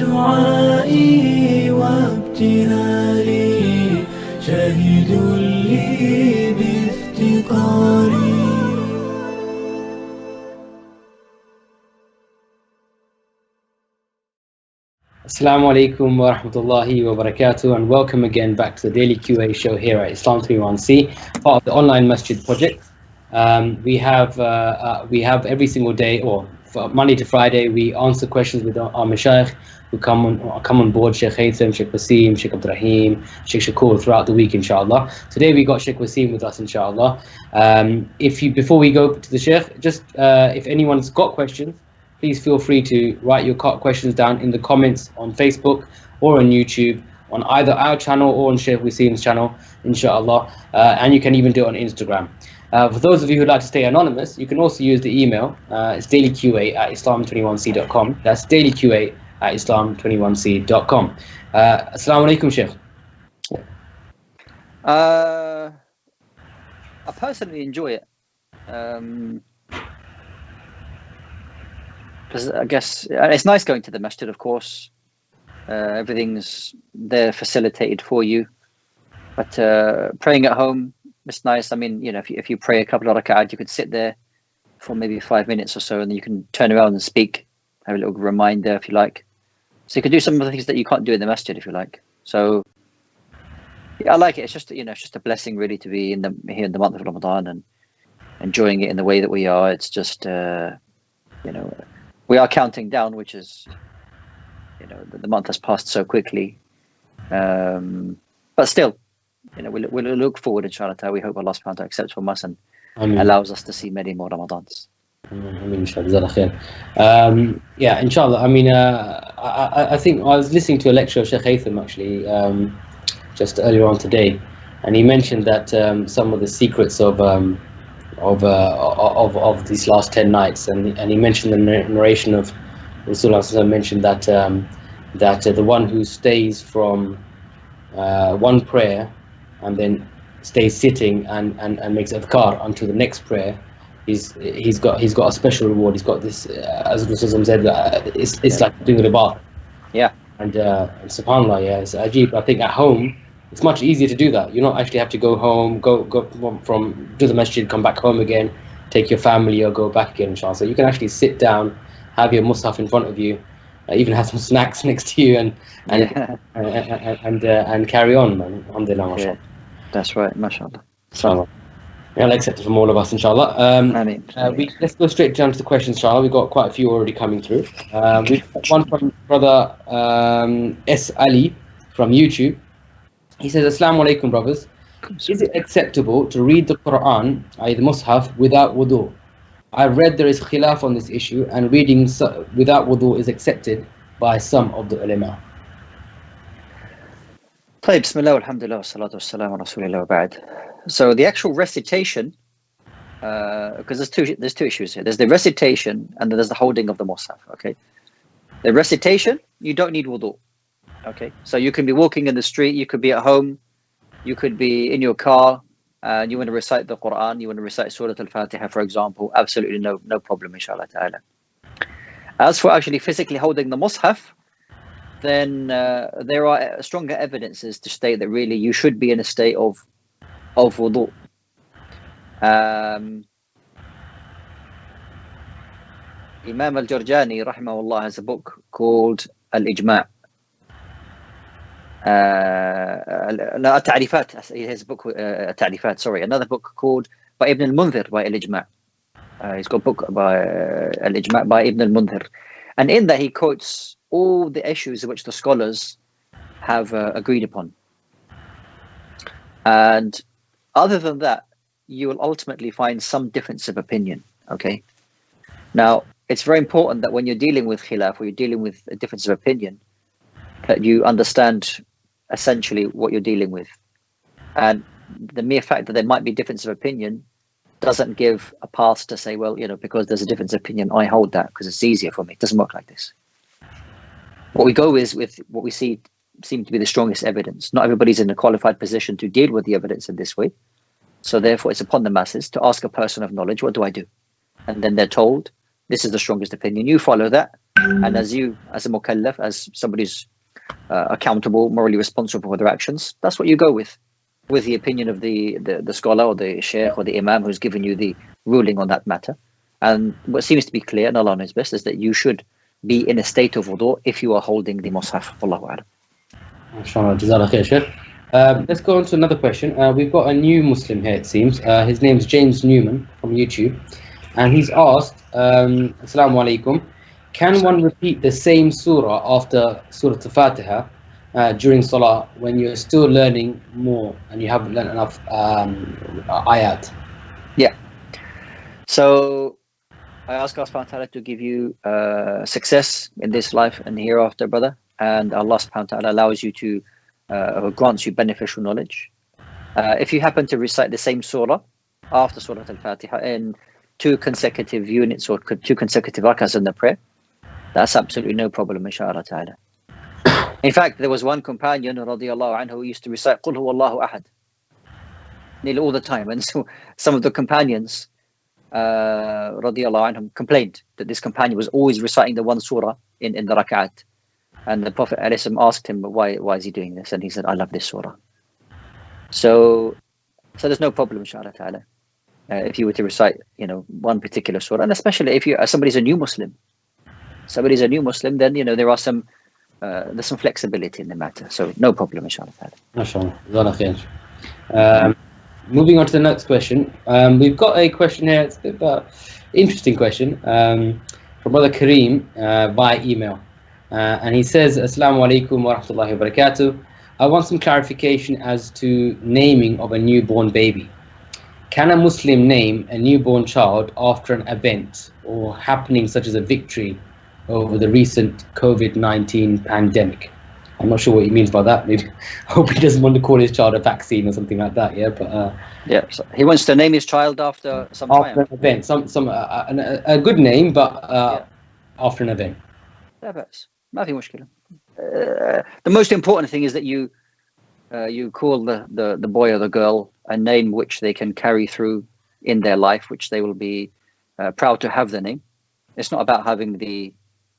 دعائي وابتهالي شاهد لي بافتقاري. Assalamu alaikum wa rahmatullahi wa barakatuh, and welcome again back to the daily QA show here at Islam 21C, part of the online Masjid project. We have every single day, or Monday to Friday, we answer questions with our mashayikh who come on board, Sheikh Haytham, Sheikh Wasim, Sheikh Abdurrahim, Sheikh Shakur, throughout the week, inshallah. Today we got Sheikh Wasim with us, inshallah. Before we go to the Sheikh, just if anyone's got questions, please feel free to write your questions down in the comments on Facebook or on YouTube, on either our channel or on Sheikh Wasim's channel, inshallah. And you can even do it on Instagram. For those of you who'd like to stay anonymous, you can also use the email. It's dailyqa@islam21c.com. That's dailyqa@islam21c.com. Assalamu alaikum, Sheikh. I personally enjoy it. Because I guess it's nice going to the masjid, of course. Everything's there facilitated for you. But praying at home, it's nice. I mean, if you pray a couple of rak'at, you could sit there for maybe 5 minutes or so, and then you can turn around and speak, have a little reminder if you like. So you can do some of the things that you can't do in the masjid if you like. So yeah, I like it. It's just a blessing really to be here in the month of Ramadan and enjoying it in the way that we are. It's just we are counting down, which is the month has passed so quickly. But still, we'll look forward, inshallah. We hope Allah subhanahu wa ta'ala accepts from us and allows us to see many more Ramadans. Yeah, inshallah. I mean, I think I was listening to a lecture of Sheikh Haytham actually just earlier on today, and he mentioned that some of the secrets of these last 10 nights, and he mentioned the narration of Rasulullah mentioned that the one who stays from one prayer and then stays sitting and makes adhkar until the next prayer, he's got a special reward. He's got this, as Rasulullah said, it's like doing ribat. Yeah. And subhanallah, yeah, it's ajib. I think at home it's much easier to do that. You don't actually have to go home, go from to the masjid, come back home again, take your family or go back again, inshallah. So you can actually sit down, have your mushaf in front of you, even have some snacks next to you, and carry on, man. Alhamdulillah, mashallah. That's right, mashallah. Inshallah. May Allah accept it from all of us, inshallah. Let's go straight down to the questions, inshallah. We've got quite a few already coming through. We've got one from brother S. Ali from YouTube. He says, Assalamu alaikum, brothers. Is it acceptable to read the Quran, i.e. the Mus'haf, without wudu? I've read there is khilaf on this issue, and reading without wudu is accepted by some of the ulama. Bismillah, alhamdulillah, salatu wassalamu ala rasulillah wa ba'd. So the actual recitation, because there's two issues here. There's the recitation and then there's the holding of the Mus'haf, okay? The recitation, you don't need wudu. Okay, so you can be walking in the street, you could be at home, you could be in your car, and you want to recite the Quran, you want to recite Surah Al-Fatiha, for example, absolutely no problem, inshallah ta'ala. As for actually physically holding the Mus'haf, then there are stronger evidences to state that really you should be in a state of wudu. Imam Al-Jurjani, rahimahullah, has a book called Al-Ijma'. التعريفات. He has a book, تعريفات, sorry, another book called by Ibn al-Mundhir, by Al-Ijma'. He's got a book by Al-Ijma' by Ibn al-Mundhir, and in that he quotes all the issues which the scholars have agreed upon. And other than that, you will ultimately find some difference of opinion. Okay, now it's very important that when you're dealing with khilaf, or you're dealing with a difference of opinion, that you understand essentially what you're dealing with. And the mere fact that there might be difference of opinion doesn't give a pass to say, well, because there's a difference of opinion, I hold that because it's easier for me. It doesn't work like this. What we go is with what we seem to be the strongest evidence. Not everybody's in a qualified position to deal with the evidence in this way. So therefore, it's upon the masses to ask a person of knowledge, what do I do? And then they're told, this is the strongest opinion. You follow that. And as you, as a mukallaf, as somebody who's accountable, morally responsible for their actions, that's what you go with the opinion of the scholar or the sheikh or the imam who's given you the ruling on that matter. And what seems to be clear, and Allah knows best, is that you should be in a state of wudu if you are holding the mushaf. Wallahu a'lam. MashaAllah, Jazakallah khair, Sheikh. Let's go on to another question. We've got a new Muslim here, it seems. His name's James Newman from YouTube. And he's asked, Assalamu alaikum, can one repeat the same surah after Surah Al-Fatiha during Salah when you're still learning more and you haven't learned enough ayat? Yeah. So I ask Allah subhanahu wa ta'ala to give you success in this life and hereafter, brother. And Allah subhanahu wa ta'ala allows you to, grants you beneficial knowledge. If you happen to recite the same surah after Surah Al-Fatiha in 2 consecutive units or 2 consecutive rakahs in the prayer, that's absolutely no problem, inshallah ta'ala. In fact, there was one companion, radiallahu anhu, who used to recite Qul huwallahu ahad nearly all the time. And so some of the companions, radiallahu anhum, complained that this companion was always reciting the one surah in the rak'at. And the Prophet asked him, why is he doing this? And he said, I love this surah. So there's no problem, inshallah ta'ala, if you were to recite, one particular surah. And especially if somebody's a new Muslim. Then, there are there's some flexibility in the matter. So no problem, inshallah ta'ala. MashaAllah, Jazakallah khair. Moving on to the next question. We've got a question here. It's a bit of an interesting question from Brother Kareem via email. And he says, Assalamu alaikum wa rahmatullahi wa barakatuh. I want some clarification as to naming of a newborn baby. Can a Muslim name a newborn child after an event or happening such as a victory over the recent COVID-19 pandemic? I'm not sure what he means by that. Maybe I hope he doesn't want to call his child a vaccine or something like that. Yeah, but yeah, so he wants to name his child after some after an event, a good name, but after an event. Nothing mushkila. The most important thing is that you call the boy or the girl a name which they can carry through in their life, which they will be proud to have the name. It's not about having the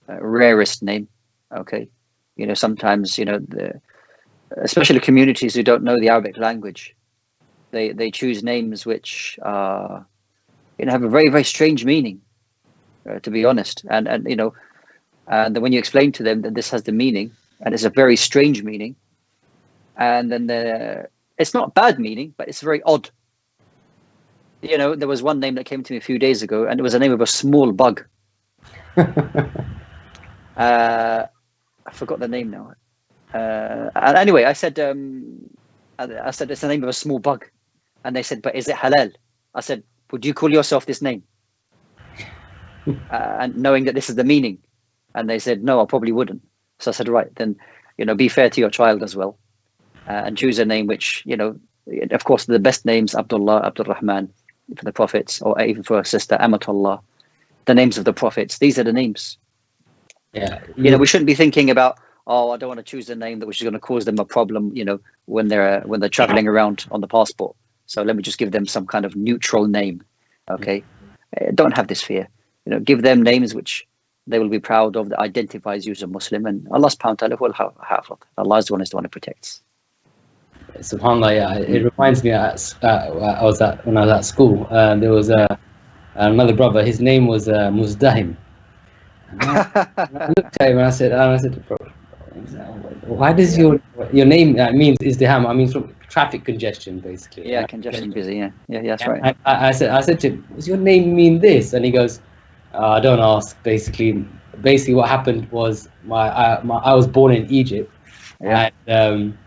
rarest name. Okay, sometimes especially communities who don't know the Arabic language, they choose names which have a very, very strange meaning, to be honest. And and then when you explain to them that this has the meaning, and it's a very strange meaning, and then it's not bad meaning, but it's very odd. There was one name that came to me a few days ago, and it was the name of a small bug. I forgot the name now. And anyway, I said it's the name of a small bug, and they said, but is it halal? I said, would you call yourself this name? And knowing that this is the meaning. And they said, no, I probably wouldn't. So I said, right, then, be fair to your child as well. And choose a name which, of course, the best names, Abdullah, Abdul Rahman, for the prophets, or even for a sister, Amatullah, the names of the prophets. These are the names. Yeah. We shouldn't be thinking about, I don't want to choose a name which is going to cause them a problem, when they're traveling around on the passport. So let me just give them some kind of neutral name. Okay. Don't have this fear. Give them names which they will be proud of, that identifies you as a Muslim, and Allah subhanahu wa ta'ala will have. Allah is the one who protects. SubhanAllah, yeah. It reminds me, when I was at school, there was another brother, his name was Muzdahim. And I looked at him and I said, bro, why does your name means izdiham? I mean, from traffic congestion, basically. Yeah, congestion, busy. Yeah, that's right. I said to him, does your name mean this? And he goes, don't ask. Basically, what happened was I was born in Egypt, and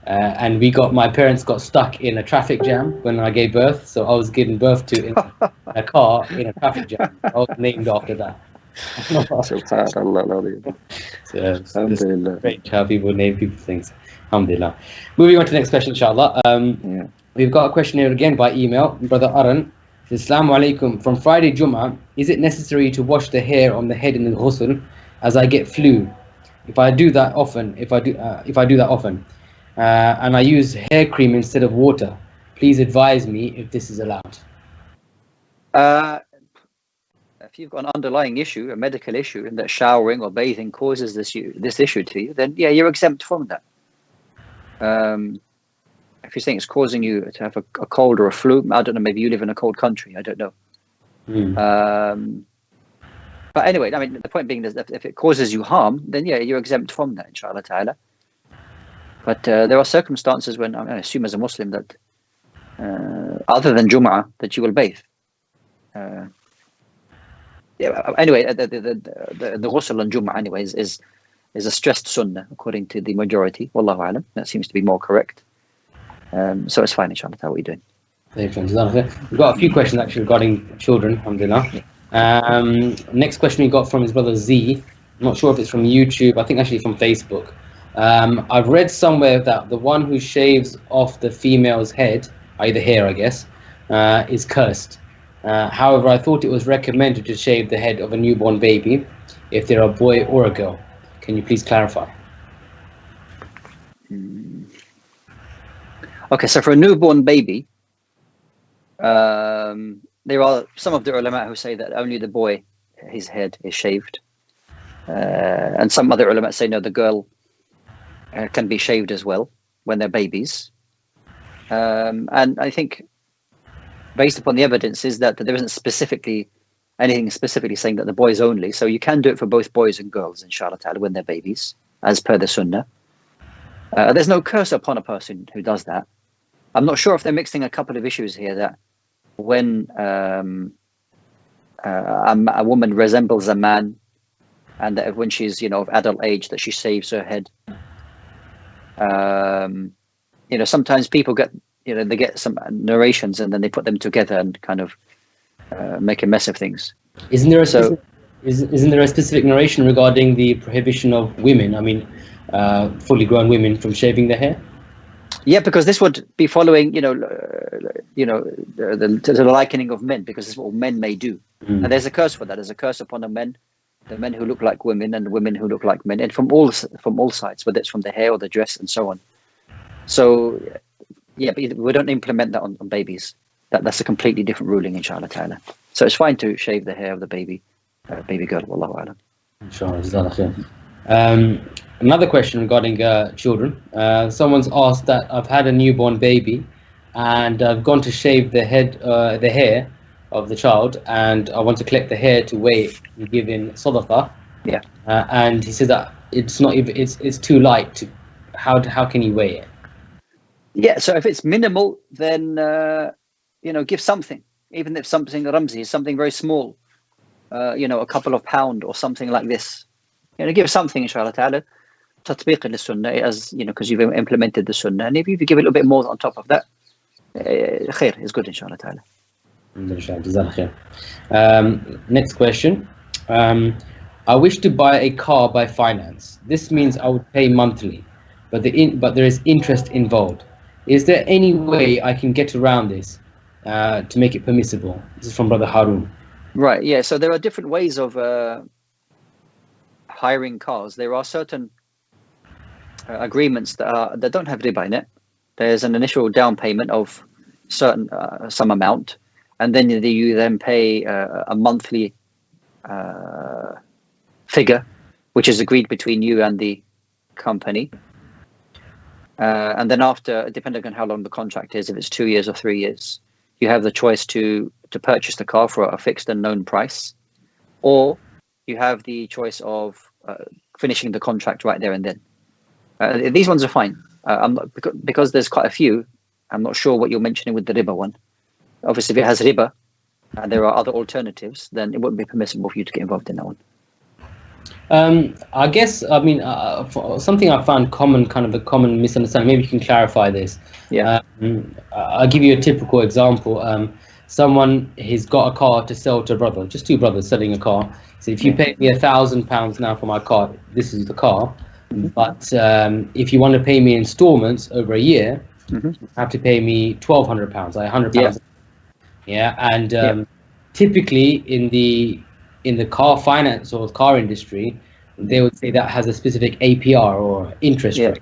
my parents got stuck in a traffic jam when I gave birth. So I was given birth to in a car in a traffic jam. I was named after that. So it's great how people name people things. Alhamdulillah. Moving on to the next question, inshallah. We've got a question here again by email. Brother Aran. Assalamu alaikum. From Friday Jummah, is it necessary to wash the hair on the head in the ghusl, as I get flu? If I do that often, and I use hair cream instead of water, please advise me if this is allowed. If if you've got an underlying issue, a medical issue, and that showering or bathing causes this issue to you, then yeah, you're exempt from that. If you think it's causing you to have a cold or a flu, I don't know, maybe you live in a cold country, I don't know. But anyway, I mean, the point being is that if it causes you harm, then yeah, you're exempt from that, inshallah ta'ala. But there are circumstances when, I assume as a Muslim that other than Jum'ah, that you will bathe. Anyway, the ghusl on Jum'ah anyway is a stressed sunnah according to the majority. Wallahu alam. That seems to be more correct. So it's fine, inshallah. How are we doing? We've got a few questions actually regarding children, alhamdulillah. Next question we got from his brother Z. I'm not sure if it's from YouTube. I think actually from Facebook. I've read somewhere that the one who shaves off the female's head, either hair I guess, is cursed. However, I thought it was recommended to shave the head of a newborn baby if they're a boy or a girl. Can you please clarify? Okay, so for a newborn baby, there are some of the ulama who say that only the boy, his head is shaved. And some other ulama say no, the girl can be shaved as well when they're babies. And I think based upon the evidence is that there isn't anything specifically saying that the boys only. So you can do it for both boys and girls, inshallah ta'ala, when they're babies, as per the sunnah. There's no curse upon a person who does that. I'm not sure if they're mixing a couple of issues here, that when a woman resembles a man, and that when she's of adult age, that she shaves her head. Sometimes people get they get some narrations and then they put them together and kind of make a mess of things. Isn't there a specific narration regarding the prohibition of women? I mean, fully grown women from shaving their hair? Yeah, because this would be following, the likening of men, because this is what men may do. And there's a curse for that. There's a curse upon the men who look like women and the women who look like men, and from all sides, whether it's from the hair or the dress and so on. So, yeah, but we don't implement that on babies. That's a completely different ruling, inshallah ta'ala. So it's fine to shave the hair of the baby girl, wallahu alam. Inshallah. Another question regarding children. Someone's asked that I've had a newborn baby and I've gone to shave the hair of the child, and I want to collect the hair to weigh it and give in sadaqah. Yeah. And he said that it's not even it's too light. How can he weigh it? Yeah. So if it's minimal, then give something, even if something ramzi is something very small, a couple of pound or something like this. Give something, inshallah ta'ala. Tatbiq al-sunnah, as because you've implemented the sunnah, and if you give a little bit more on top of that, khair is good, inshallah ta'ala. Next question. I wish to buy a car by finance. This means I would pay monthly, but there is interest involved. Is there any way I can get around this to make it permissible? This is from Brother Harun. Right. Yeah. So there are different ways of hiring cars. There are certain agreements that don't have riba in it. There's an initial down payment of some amount, and then you then pay a monthly figure, which is agreed between you and the company. And then after, depending on how long the contract is, if it's 2 years or 3 years, you have the choice to purchase the car for a fixed and known price, or you have the choice of finishing the contract right there and then. These ones are fine. Because there's quite a few, I'm not sure what you're mentioning with the riba one. Obviously, if it has riba and there are other alternatives, then it wouldn't be permissible for you to get involved in that one. I guess, something I found a common misunderstanding, maybe you can clarify this. Yeah. I'll give you a typical example. Someone has got a car to sell to a brother, just two brothers selling a car. So if you pay me £1,000 now for my car, this is the car. But if you want to pay me installments over a year, you have to pay me £1,200, like £100. Yeah, and typically in the car finance or car industry, they would say that has a specific APR or interest rate.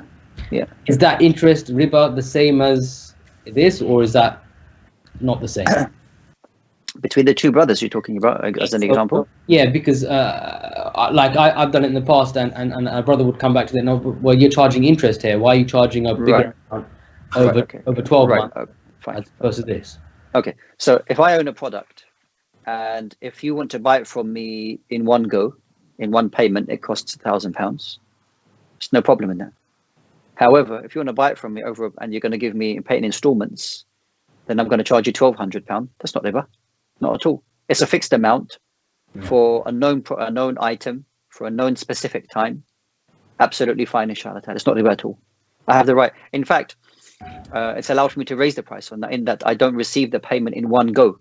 Yeah. Is that interest riba the same as this, or is that not the same? Between the two brothers you're talking about, as an example? Yeah, because like I've done it in the past, and a brother would come back to them, no, well, you're charging interest here. Why are you charging a bigger amount over 12 months Fine. as opposed to this? Okay, so if I own a product, and if you want to buy it from me in one go, in one payment, it costs £1,000. There's no problem in that. However, if you want to buy it from me and you're going to give me pay in installments, then I'm going to charge you £1,200. That's not riba, not at all. It's a fixed amount for a known item for a known specific time. Absolutely fine, inshallah. It's not riba at all. I have the right. In fact, it's allowed for me to raise the price on that, in that I don't receive the payment in one go.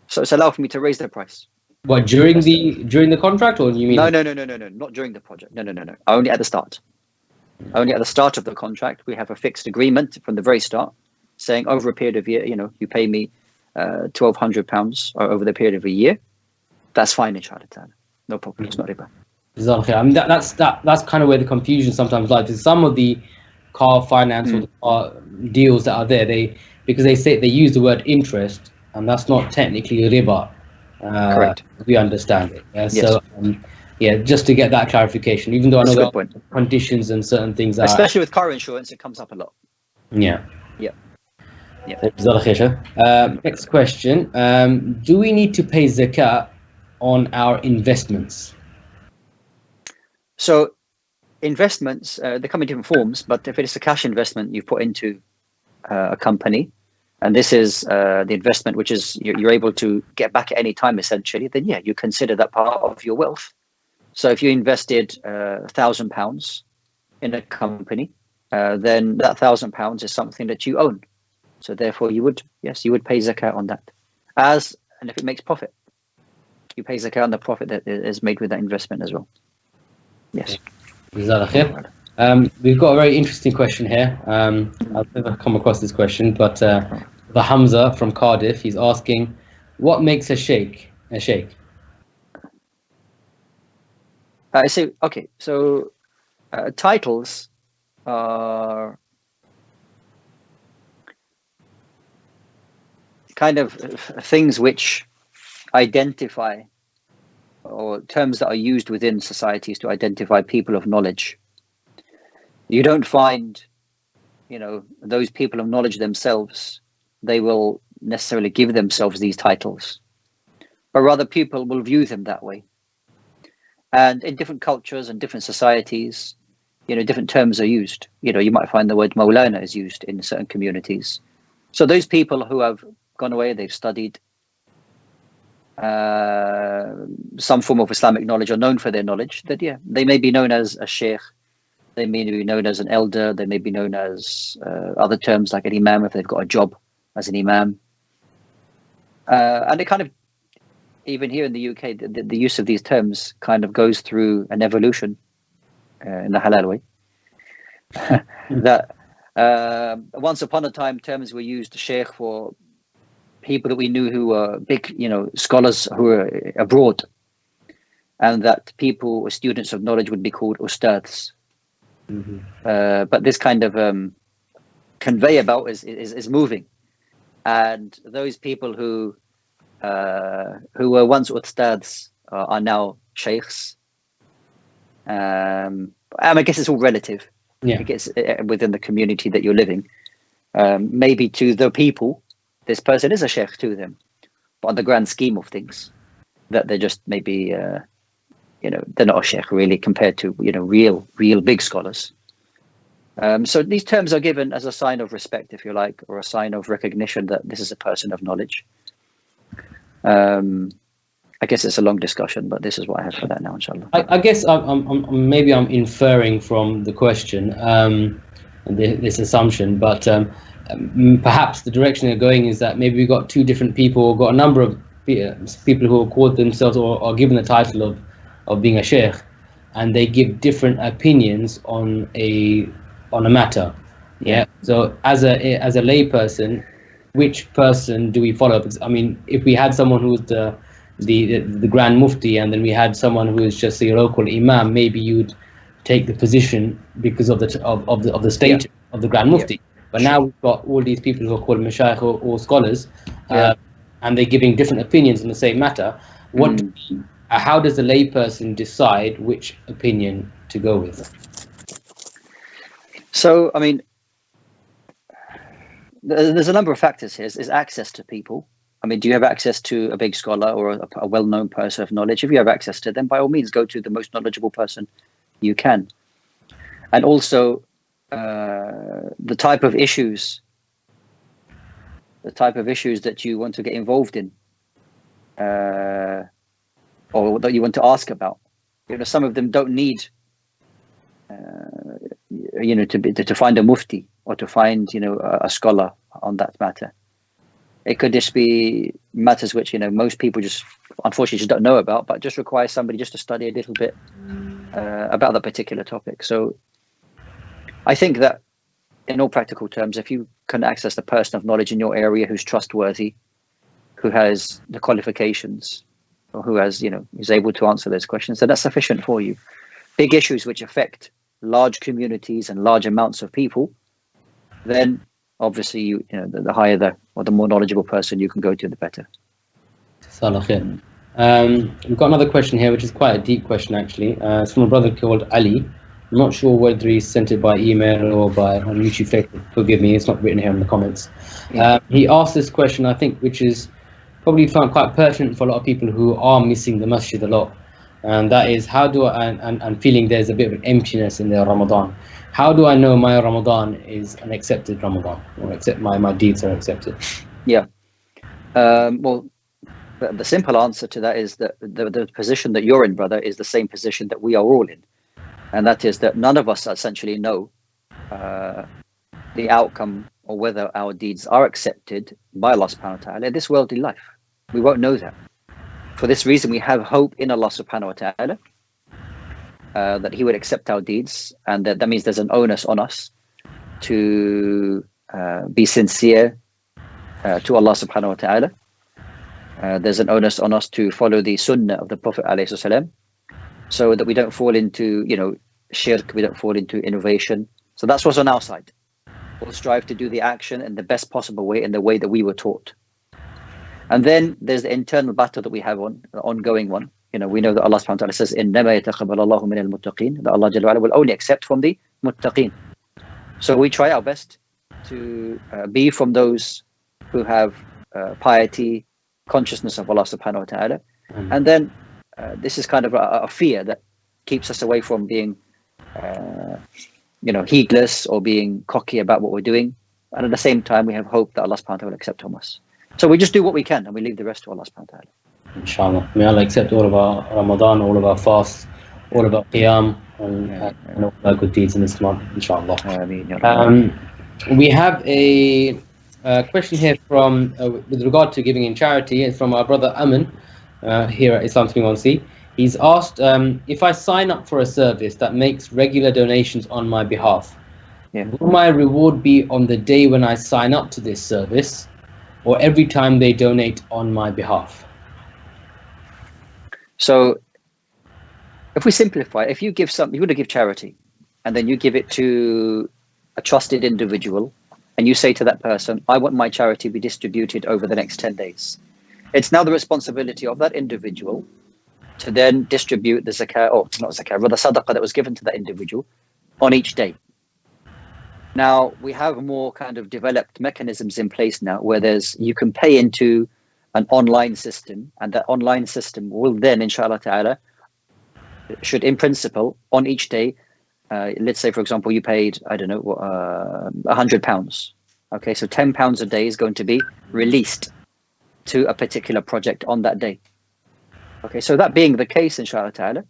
So it's allowed for me to raise the price. What, during the contract, or you mean? No, not during the project. No. Only at the start. Only at the start of the contract, we have a fixed agreement from the very start, saying over a period of year, you pay me £1,200 over the period of a year. That's fine, inshallah. No problem. It's not riba. I mean, that's kind of where the confusion sometimes lies. Is some of the car finance or the car deals that are there, because they use the word interest, and that's not technically riba. Correct. We understand it. Yeah? Yes. So just to get that clarification, even though I know there are conditions and certain things, especially with car insurance, it comes up a lot. Yeah. Yeah. Next question: do we need to pay zakat on our investments? So investments, they come in different forms, but if it is a cash investment you put into a company, and this is the investment which is you're able to get back at any time, essentially, then you consider that part of your wealth. So if you invested £1,000 in a company, then that £1,000 is something that you own. So therefore you would pay zakat on that. And if it makes profit, you pay zakat on the profit that is made with that investment as well. Yes. We've got a very interesting question here. I've never come across this question, but the Hamza from Cardiff, he's asking, what makes a sheikh a sheikh? So titles are kind of things which identify, or terms that are used within societies to identify people of knowledge. You don't find, those people of knowledge themselves, they will necessarily give themselves these titles, but rather people will view them that way. And in different cultures and different societies, different terms are used. You might find the word Maulana is used in certain communities. So those people who have gone away, they've studied some form of Islamic knowledge, are known for their knowledge, that they may be known as a sheikh, they may be known as an elder, they may be known as other terms like an imam if they've got a job as an imam. And it kind of, even here in the UK, the use of these terms kind of goes through an evolution in the halal way. That once upon a time, terms were used to sheikh for people that we knew who were big, scholars who were abroad, and that people or students of knowledge would be called ustads. But this kind of conveyor belt is moving, and those people who were once ustads are now sheikhs. I guess it's all relative. I guess within the community that you're living, maybe to the people, this person is a sheikh to them, but on the grand scheme of things, that they're just maybe they're not a sheikh really compared to real big scholars. So these terms are given as a sign of respect, if you like, or a sign of recognition that this is a person of knowledge. I guess it's a long discussion, but this is what I have for that now, inshallah. I guess I'm inferring from the question this assumption, but perhaps the direction they're going is that maybe we've got two different people, or got a number of people who are called themselves or are given the title of being a sheikh, and they give different opinions on a matter. So as a lay person, which person do we follow? Because, I mean, if we had someone who's the Grand Mufti, and then we had someone who is just a local imam, maybe you'd take the position because of the state of the Grand Mufti. But now we've got all these people who are called mashayikh or scholars. and they're giving different opinions on the same matter, how does the layperson decide which opinion to go with? So, I mean, there's a number of factors here. Is access to people. I mean, do you have access to a big scholar or a well-known person of knowledge? If you have access to them, by all means, go to the most knowledgeable person you can. And also, the type of issues that you want to get involved in, or that you want to ask about. Some of them don't need, to find a mufti or to find, a scholar on that matter. It could just be matters which, most people just unfortunately just don't know about, but just require somebody just to study a little bit about that particular topic. So I think that in all practical terms, if you can access the person of knowledge in your area who's trustworthy, who has the qualifications, or who has, is able to answer those questions, then that's sufficient for you. Big issues which affect large communities and large amounts of people, then obviously the higher the more knowledgeable person you can go to, the better. We've got another question here, which is quite a deep question actually. It's from a brother called Ali. I'm not sure whether he sent it by email or on YouTube, Facebook. Forgive me, it's not written here in the comments. He asked this question, I think, which is probably found quite pertinent for a lot of people who are missing the masjid a lot. And that is, how do I, and feeling there's a bit of an emptiness in their Ramadan. How do I know my Ramadan is an accepted Ramadan, or accept my deeds are accepted? Yeah. Well, the simple answer to that is that the position that you're in, brother, is the same position that we are all in. And that is that none of us essentially know the outcome or whether our deeds are accepted by Allah subhanahu wa ta'ala in this worldly life. We won't know that. For this reason, we have hope in Allah subhanahu wa ta'ala that He would accept our deeds, and that means there's an onus on us to be sincere to Allah subhanahu wa ta'ala. There's an onus on us to follow the sunnah of the Prophet alayhi salam, so that we don't fall into, shirk, we don't fall into innovation. So that's what's on our side. We'll strive to do the action in the best possible way, in the way that we were taught. And then there's the internal battle that we have the ongoing one. We know that Allah subhanahu wa ta'ala says, إِنَّمَا يَتَقَبَّلَ اللَّهُ مِنَ الْمُتَّقِينَ, that Allah Jalla wa Ala will only accept from the muttaqeen. So we try our best to be from those who have piety, consciousness of Allah subhanahu wa ta'ala. And then this is kind of a fear that keeps us away from being heedless or being cocky about what we're doing. And at the same time, we have hope that Allah subhanahu wa ta'ala will accept from us. So we just do what we can, and we leave the rest to Allah subhanahu wa ta'ala. Inshallah. May Allah accept all of our Ramadan, all of our fasts, all of our qiyam, and all our good deeds in this month, inshallah. We have a question here from, with regard to giving in charity, and from our brother Aman here at Islam 3.1c. He's asked, if I sign up for a service that makes regular donations on my behalf, will my reward be on the day when I sign up to this service, or every time they donate on my behalf? So if we simplify, if you give something, you want to give charity, and then you give it to a trusted individual, and you say to that person, I want my charity to be distributed over the next 10 days. It's now the responsibility of that individual to then distribute the zakah, or not zakah, rather sadaqah that was given to that individual on each day. Now, we have more kind of developed mechanisms in place now where you can pay into an online system, and that online system will then, inshallah ta'ala, should in principle, on each day, let's say, for example, you paid, I don't know, £100. Okay, so £10 a day is going to be released to a particular project on that day. Okay, so that being the case, inshallah ta'ala,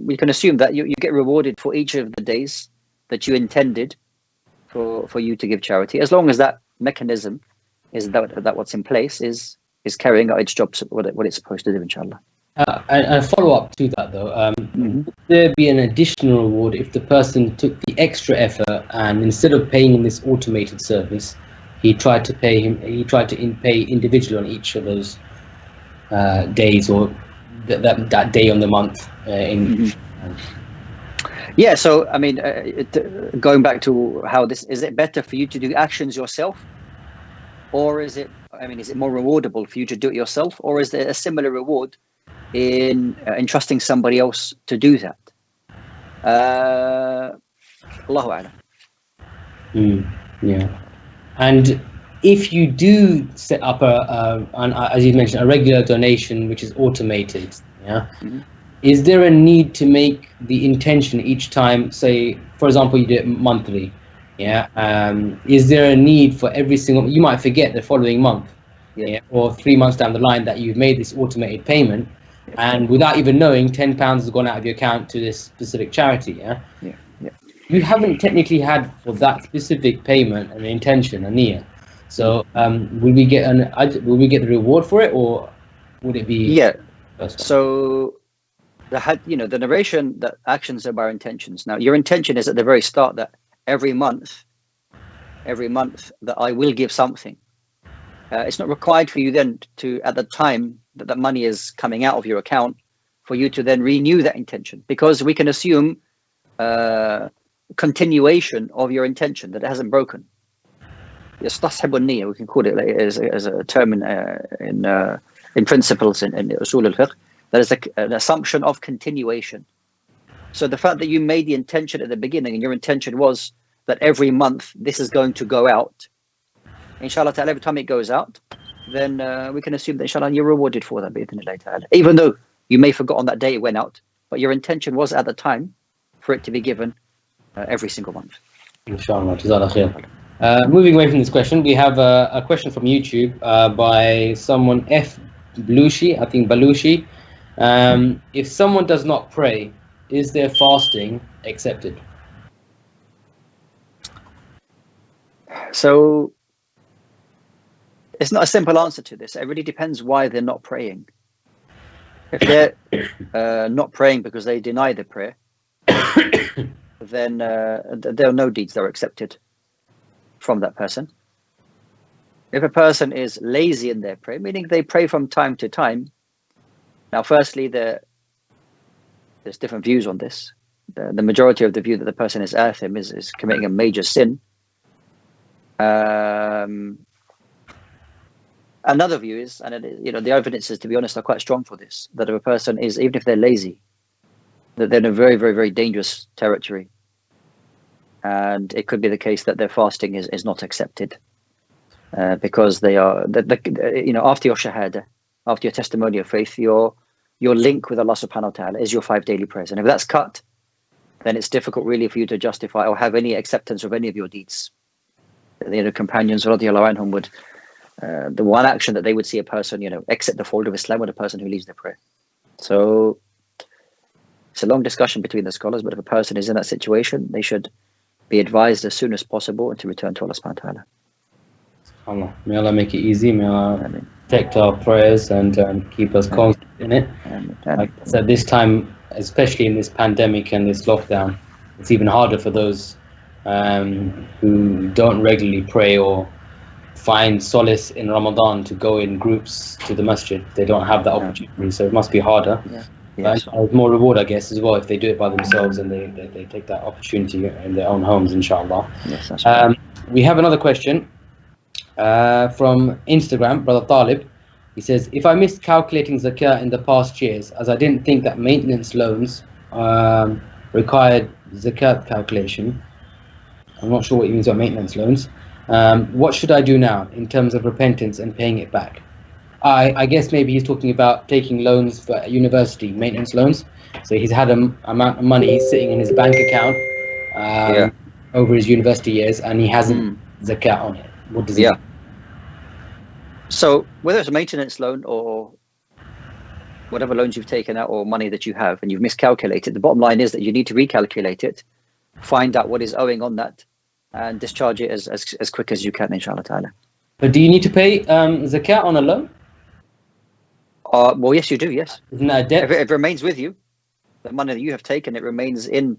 we can assume that you get rewarded for each of the days that you intended for you to give charity, as long as that mechanism is that what's in place is carrying out its job, what it's supposed to do, inshallah. And a follow-up to that though, would there be an additional reward if the person took the extra effort and instead of paying in this automated service, he tried to pay individually on each of those days, or that day on the month? Yeah, so I mean, going back to how this is, it better for you to do actions yourself, or is it? I mean, is it more rewardable for you to do it yourself, or is there a similar reward in entrusting somebody else to do that? Allahu A'lam. Yeah. And if you do set up as you mentioned, a regular donation which is automated, is there a need to make the intention each time? Say, for example, you do it monthly. Is there a need for every single? You might forget the following month, or 3 months down the line that you've made this automated payment, and without even knowing, £10 has gone out of your account to this specific charity. You haven't technically had for that specific payment an intention, a niyyah. So will we get the reward for it, or would it be? So the narration that actions are by intentions. Now your intention is at the very start that every month that I will give something. It's not required for you then to, at the time that that money is coming out of your account, for you to then renew that intention, because we can assume continuation of your intention, that it hasn't broken. Yastashibu niyya, we can call it as a term in principles in usul al-fiqh. That is an assumption of continuation. So the fact that you made the intention at the beginning, and your intention was that every month this is going to go out, inshallah ta'ala, every time it goes out, then we can assume that inshallah you're rewarded for that, bi'idhnillah ta'ala. Even though you may forget on that day it went out, but your intention was at the time for it to be given every single month. Inshallah, jazakallah khair. Moving away from this question, we have a question from YouTube by someone F. Belushi, I think Belushi. If someone does not pray, is their fasting accepted? So it's not a simple answer to this. It really depends why they're not praying. If they're not praying because they deny the prayer, then there are no deeds that are accepted from that person. If a person is lazy in their prayer, meaning they pray from time to time. Now, firstly, there's different views on this. The majority of the view that the person is athim, is committing a major sin. Another view is, and the evidences, to be honest, are quite strong for this, that if a person is, even if they're lazy, that they're in a very, very, very dangerous territory. And it could be the case that their fasting is not accepted because they are, after your shahada, after your testimony of faith, your link with Allah subhanahu wa ta'ala is your 5 daily prayers. And if that's cut, then it's difficult really for you to justify or have any acceptance of any of your deeds. The companions radiallahu anhum would, the one action that they would see a person, exit the fold of Islam with a person who leaves their prayer. So it's a long discussion between the scholars, but if a person is in that situation, they should be advised as soon as possible and to return to Allah subhanahu wa ta'ala. Allah. May Allah make it easy. May Allah protect our prayers and keep us constant in it. Like I said, this time, especially in this pandemic and this lockdown, it's even harder for those who don't regularly pray or find solace in Ramadan to go in groups to the masjid. They don't have that opportunity, so it must be harder. But there's more reward, I guess, as well if they do it by themselves and they take that opportunity in their own homes, inshallah. Yes, that's right. We have another question from Instagram, Brother Talib. He says, if I missed calculating zakah in the past years, as I didn't think that maintenance loans required zakat calculation, I'm not sure what he means by maintenance loans, what should I do now in terms of repentance and paying it back? I guess maybe he's talking about taking loans for university, maintenance loans. So he's had an amount of money sitting in his bank account over his university years, and he hasn't zakat on it. What does he do? So whether it's a maintenance loan or whatever loans you've taken out or money that you have and you've miscalculated, the bottom line is that you need to recalculate it, find out what is owing on that, and discharge it as quick as you can, inshallah ta'ala. But do you need to pay zakat on a loan? Well, yes, you do, yes. Isn't that a debt? If it remains with you, the money that you have taken, it remains in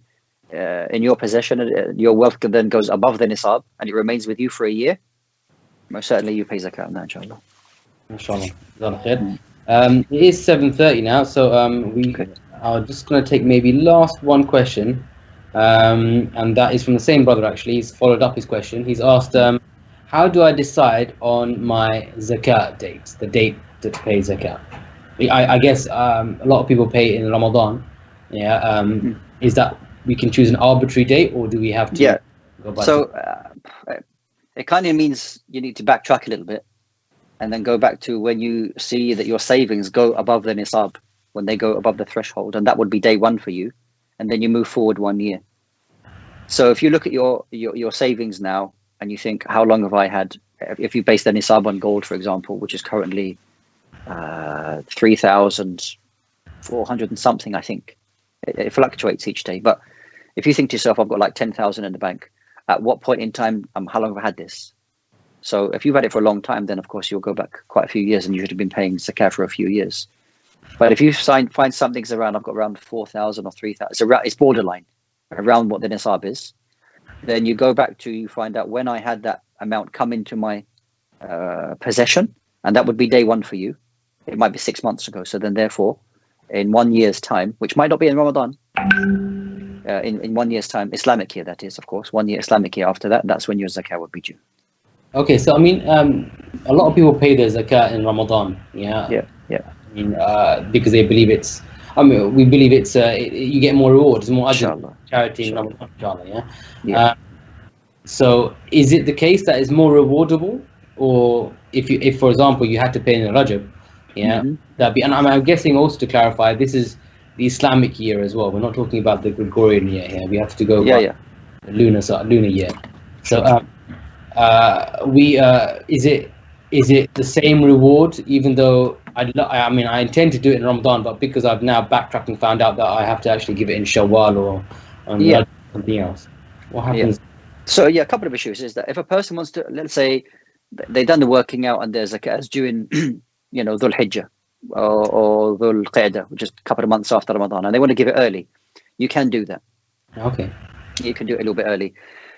your possession, your wealth then goes above the nisab, and it remains with you for a year, most certainly you pay zakat on that, inshallah. Inshallah. It is 7:30 now, so we are just going to take maybe last one question, and that is from the same brother actually. He's followed up his question. He's asked, how do I decide on my zakat dates, the date to pay zakat? I guess a lot of people pay in Ramadan. Yeah. Is that we can choose an arbitrary date, or do we have to Yeah. go by? So it kind of means you need to backtrack a little bit and then go back to when you see that your savings go above the nisab, when they go above the threshold, and that would be day one for you, and then you move forward 1 year. So if you look at your savings now and you think, how long have I had? If you base the nisab on gold, for example, which is currently 3,400 and something, I think. It fluctuates each day. But if you think to yourself, I've got like 10,000 in the bank, at what point in time, how long have I had this? So if you've had it for a long time, then of course you'll go back quite a few years and you should have been paying zakat for a few years. But if you find something's around, I've got around 4,000 or 3,000, it's borderline, around what the nisab is, then you go back to, you find out when I had that amount come into my possession, and that would be day one for you. It might be 6 months ago. So then therefore, in 1 year's time, which might not be in Ramadan, in 1 year's time, Islamic year that is, of course, 1 year Islamic year after that, that's when your zakat would be due. Okay, so I mean, a lot of people pay their zakat in Ramadan. Yeah. Yeah. I mean, because they believe it's. I mean, we believe it's. You get more rewards, more ajr, charity in Ramadan. Inshallah, yeah. So, is it the case that it's more rewardable, or if for example, you had to pay in Rajab, that'd be. And I'm guessing also to clarify, this is the Islamic year as well. We're not talking about the Gregorian year here. We have to go by the lunar year. So, is it the same reward, even though I mean I intend to do it in Ramadan, but because I've now backtracked and found out that I have to actually give it in Shawwal or something else, what happens? So a couple of issues is that if a person wants to, let's say they've done the working out and there's zakat due in Dhul Hijjah or Dhul Qa'dah, which is a couple of months after Ramadan, and they want to give it early, you can do that. Okay, you can do it a little bit early.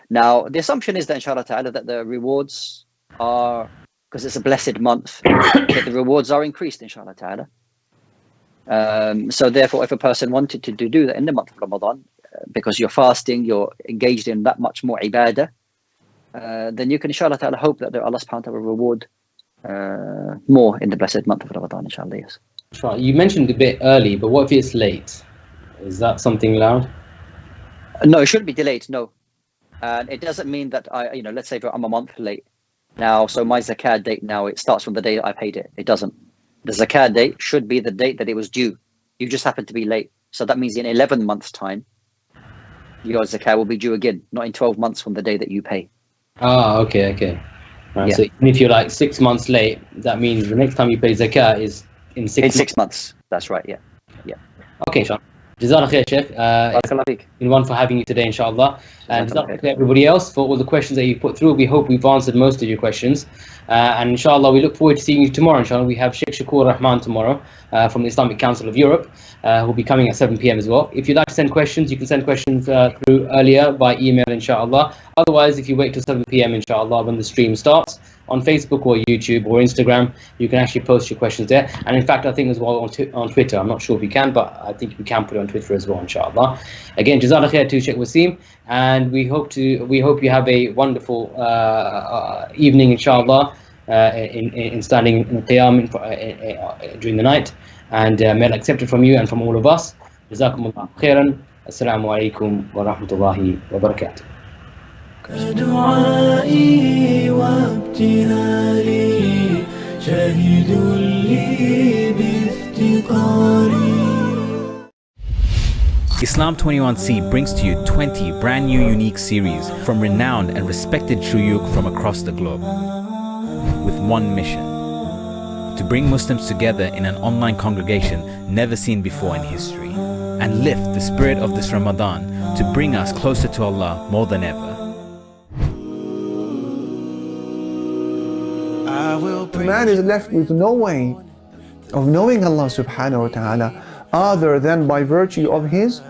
Now, the assumption is that, inshallah ta'ala, that the rewards are, because it's a blessed month, that the rewards are increased, inshallah ta'ala. So therefore, if a person wanted to do that in the month of Ramadan, because you're fasting, you're engaged in that much more ibadah, then you can, inshallah ta'ala, hope that Allah subhanahu wa ta'ala will reward more in the blessed month of Ramadan, inshallah, yes. You mentioned a bit early, but what if it's late? Is that something allowed? No, it shouldn't be delayed, no. And it doesn't mean that let's say I'm a month late now, so my zakat date now, it starts from the day I paid it. It doesn't. The zakat date should be the date that it was due. You just happen to be late. So that means in 11 months' time, your zakat will be due again, not in 12 months from the day that you pay. Okay. Right, so even if you're like 6 months late, that means the next time you pay zakat is in 6 months. That's right, yeah. Okay, Sean. Jazakallah khair, Sheikh. It's been one for having you today, inshallah. And jazakallah khair everybody else for all the questions that you put through. We hope we've answered most of your questions. And inshallah, we look forward to seeing you tomorrow, inshallah. We have Sheikh Shakur Rahman tomorrow from the Islamic Council of Europe, who'll be coming at 7 p.m. as well. If you'd like to send questions, you can send questions through earlier by email, inshallah. Otherwise, if you wait till 7 p.m., inshallah, when the stream starts, on Facebook or YouTube or Instagram, you can actually post your questions there. And in fact, I think as well on Twitter. I'm not sure if you can, but I think we can put it on Twitter as well, inshallah. Again, jazakallah khair to Sheikh Wasim, and we hope you have a wonderful evening, inshallah, in standing in qiyam during the night, and may Allah accept it from you and from all of us. Jazakumullah khairan. Assalamu alaikum wa rahmatullahi wa barakatuh. كدعائي وابتهالي شاهد لي بافتقاري. Islam 21C brings to you 20 brand new unique series from renowned and respected shuyukh from across the globe, with one mission: to bring Muslims together in an online congregation never seen before in history, and lift the spirit of this Ramadan to bring us closer to Allah more than ever. Man is left with no way of knowing Allah subhanahu wa ta'ala other than by virtue of his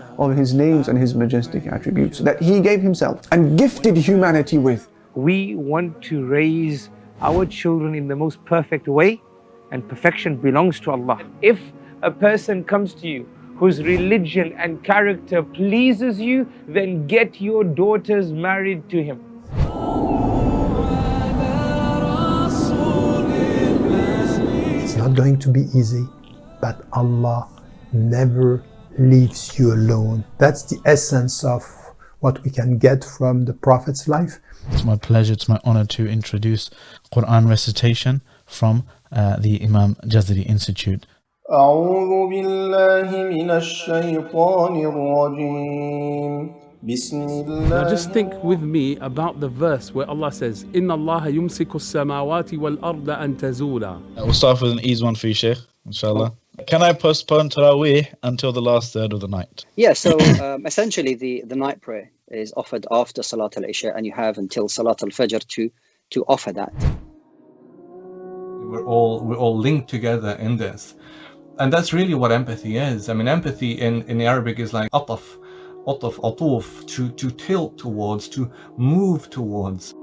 names and his majestic attributes that he gave himself and gifted humanity with. We want to raise our children in the most perfect way, and perfection belongs to Allah. If a person comes to you whose religion and character pleases you, then get your daughters married to him. not going to be easy, but Allah never leaves you alone. That's the essence of what we can get from the Prophet's life. It's my pleasure, it's my honor to introduce Quran recitation from the Imam Jazari Institute. أعوذ بالله من الشيطان الرجيم بسم الله. Now just think with me about the verse where Allah says, إِنَّ اللَّهَ يُمْسِكُ السَّمَاوَاتِ وَالْأَرْضَ أَن تَزُولَا. We'll start with an easy one for you, Sheikh, inshallah. Can I postpone Taraweeh until the last third of the night? Yeah, so essentially the night prayer is offered after Salat al-Isha, and you have until Salat al-Fajr to offer that. We're all linked together in this. And that's really what empathy is. I mean, empathy in Arabic is like ataf, atuf, to tilt towards, to move towards.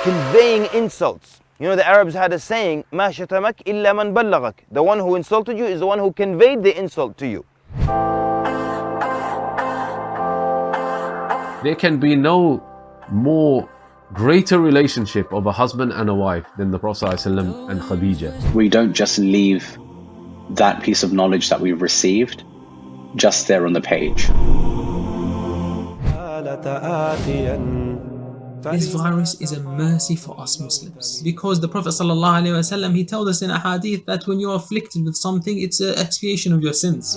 Conveying insults. You know, the Arabs had a saying, "Ma shatamak illa man ballagak." The one who insulted you is the one who conveyed the insult to you. There can be no more greater relationship of a husband and a wife than the Prophet ﷺ and Khadija. We don't just leave that piece of knowledge that we've received just there on the page. This virus is a mercy for us Muslims, because the Prophet ﷺ, he told us in a hadith that when you are afflicted with something, it's an expiation of your sins.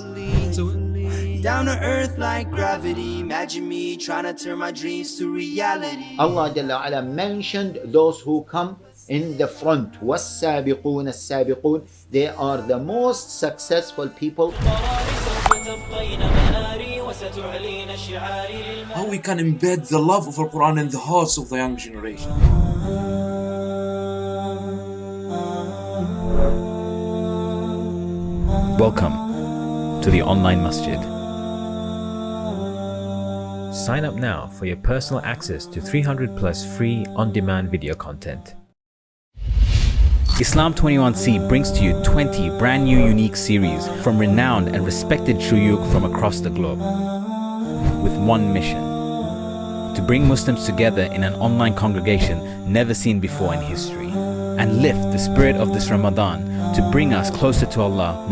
Down to earth like gravity, imagine me trying to turn my dreams to reality. Allah Jalla wa Ala mentioned those who come in the front. وَالسَّابِقُونَ السَّابِقُونَ. They are the most successful people. How we can embed the love of the Quran in the hearts of the young generation. Welcome to the online masjid. Sign up now for your personal access to 300 plus free on-demand video content. Islam 21C brings to you 20 brand new unique series from renowned and respected shuyukh from across the globe, with one mission: to bring Muslims together in an online congregation never seen before in history, and lift the spirit of this Ramadan to bring us closer to Allah.